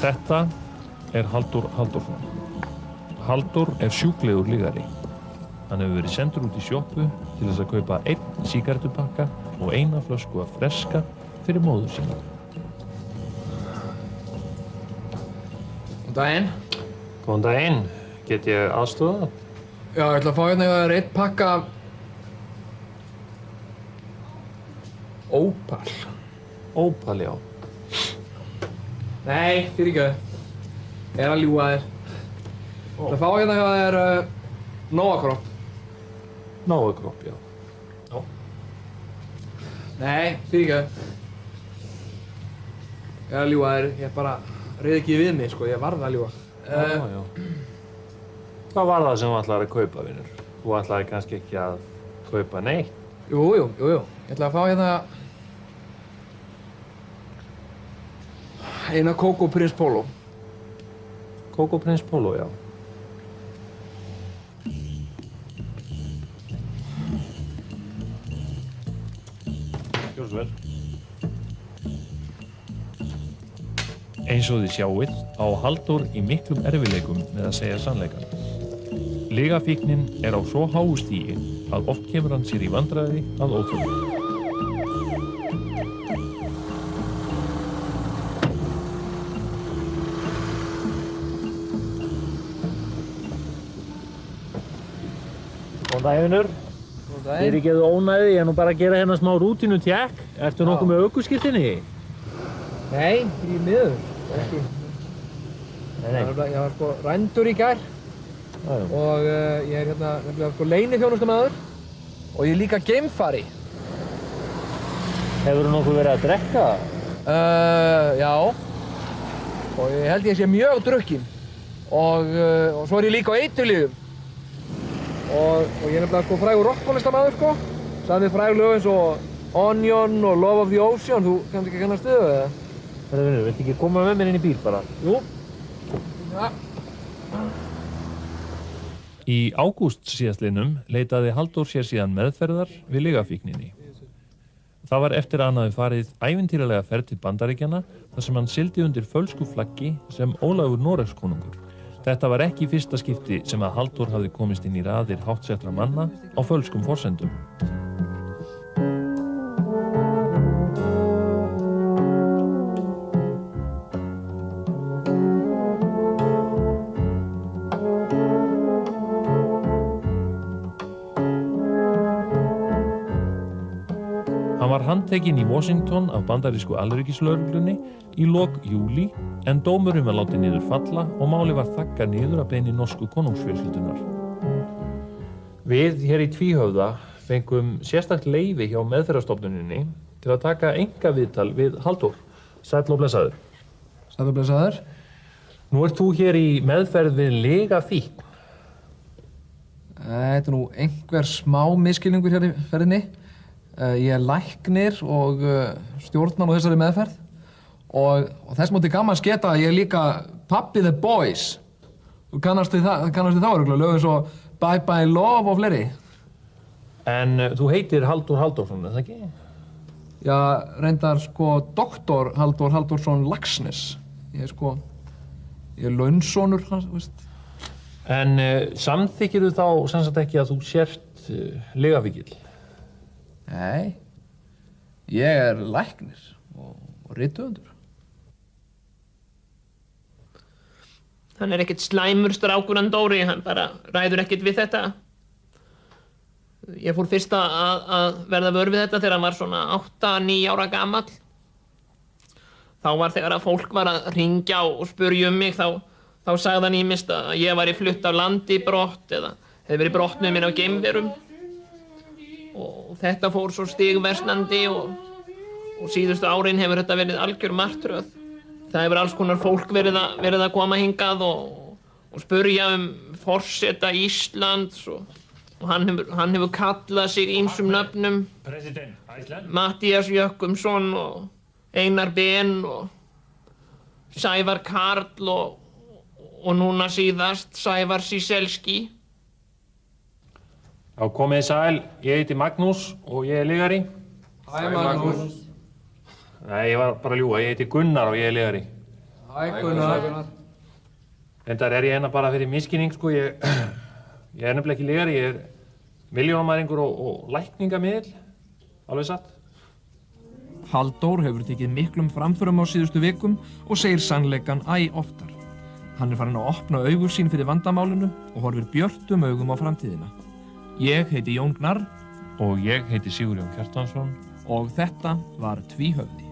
Þetta er Halldór Halldórsson. Halldór er sjúklegur lygari. Hann hefur verið sendur út í sjoppu til þess að kaupa 1 sígarettupakka og 1 flösku af freska fyrir móður sína. Góðan daginn. Góðan daginn. Get ég aðstoða? Já, ég ætla að fá hérna hjá þér 1 pakka Opal. Opal, já. Nei, fyrirgefðu. Ég er að ljúga þér. Ég ætla að fá hérna hjá þér Novacrop. Novacrop, já. Já. Nei, fyrirgefðu. Ég er að ljúga þér. Ég bara reið ekki við mig, sko. Ég varð að ljúga. Já. Hvað var það sem þú ætlaðir að kaupa, vinur? Þú ætlaðir kannski ekki að kaupa neitt? Jú. Ég ætla að fá hérna eina Coco Prince Polo. Coco Prince Polo, já. Gjörðu svo vel. Eins og þið sjáið á Halldór í miklum erfiðleikum með að segja sannleikann. Lygafíknin er á svo háu stigi að oft kemur hann sér í vandræði að óþörfu. Góðan daginn, vinur. Góðan daginn. Fyrirgefðu ónæði, ég er nú bara að gera hérna smá rútínu tjekk. Ertu nokkuð með ökuskírteini? Nei, því miður. Ekki. Nei. Ég var sko rændur í gær. Og ég er hérna nefnilega sko leyniþjónustumæður og ég er líka geimfari. Hefurðu nokkuð verið að drekka? Já. Og ég held ég sé mjög drukkinn. Og svo er ég líka á eiturlyfjum. Og ég er nefnilega sko frægur rocktónlistarmaður sko. Samið fræg lög eins og Onion og Love of the Ocean. Þú kannst ekki kannast við það, eða? Herra vinur, viltu ekki koma með mér inn í bíl bara? Jú. Ja. Í ágúst síðastliðnum leitaði Halldór sér síðan meðferðar við lygafíkninni. Það var eftir að hann hafi farið ævintýralega ferð til Bandaríkjanna þar sem hann sigldi undir fölsku flaggi sem Ólafur Noregskonungur. Þetta var ekki í fyrsta skipti sem að Halldór hafði komist inn í raðir háttsettra manna á fölskum forsendum. Hann var handtekinn í Washington af bandarísku alríkislögreglunni í lok júlí en dómurinn var látið niður falla og máli var þaggað niður að beiðni norsku konungsfjölskyldunar. Við hér í Tvíhöfða fengum sérstakt leyfi hjá meðferðarstofnuninni til að taka einkaviðtal við Halldór. Sæll og blessaður. Sæll og blessaður. Nú ert þú hér í meðferð við lygafíkn. Þetta er nú einhver smá misskilningur hér í ferðinni. Ég er læknir og stjórnar á þessari meðferð og þess móti gaman sketa að ég er líka pabbi The Boys. Þú kannast við það örugglega, lög eins og Bye Bye Love og fleiri. En þú heitir Halldór Halldórsson, er það ekki? Já, reyndar sko doktor Halldór Halldórsson Laxness. Ég er launsonur hans, veist. En samþykkirðu þá sem sagt ekki að þú sért lygafíkill? Nei, ég er læknir og rithöfundur. Hann er ekkert slæmur strákur hann Dóri, hann bara ræður ekkert við þetta. Ég fór fyrst að verða vör við þetta þegar hann var svona 8-9 ára gamall. Þá var þegar að fólk var að hringja og spurja mig, þá sagði hann ýmist að ég væri flutt af landi brott eða hefði verið brottnuminn á geimverum. Og þetta fór svo stigversnandi og síðustu árin hefur þetta verið algjör martröð. Það hefur alls konar fólk verið að koma hingað og spurja forseta Íslands og hann hefur kallað sig ýmsum nöfnum. Matthías Jochumsson og Einar Ben og Sævar Karl og núna síðast Sævar Ciesielski. Já, komið sæl, ég heiti Magnús og ég er lygari. Hæ Magnús. Nei, ég var bara að ljúga, ég heiti Gunnar og ég er lygari. Hæ Gunnar. Endar er ég hérna bara fyrir miskinning, sko. Ég er nefnilega ekki legari, ég er milljónamæringur og lækningamiðill, alveg satt. Halldór hefur tekið miklum framförum á síðustu vikum og segir sannleikann æ oftar. Hann er farin að opna augu sín fyrir vandamálinu og horfir björtum augum á framtíðina. Ég heiti Jón Gnarr Og ég heiti Sigurjón Kjartansson. og þetta var Tvíhöfði.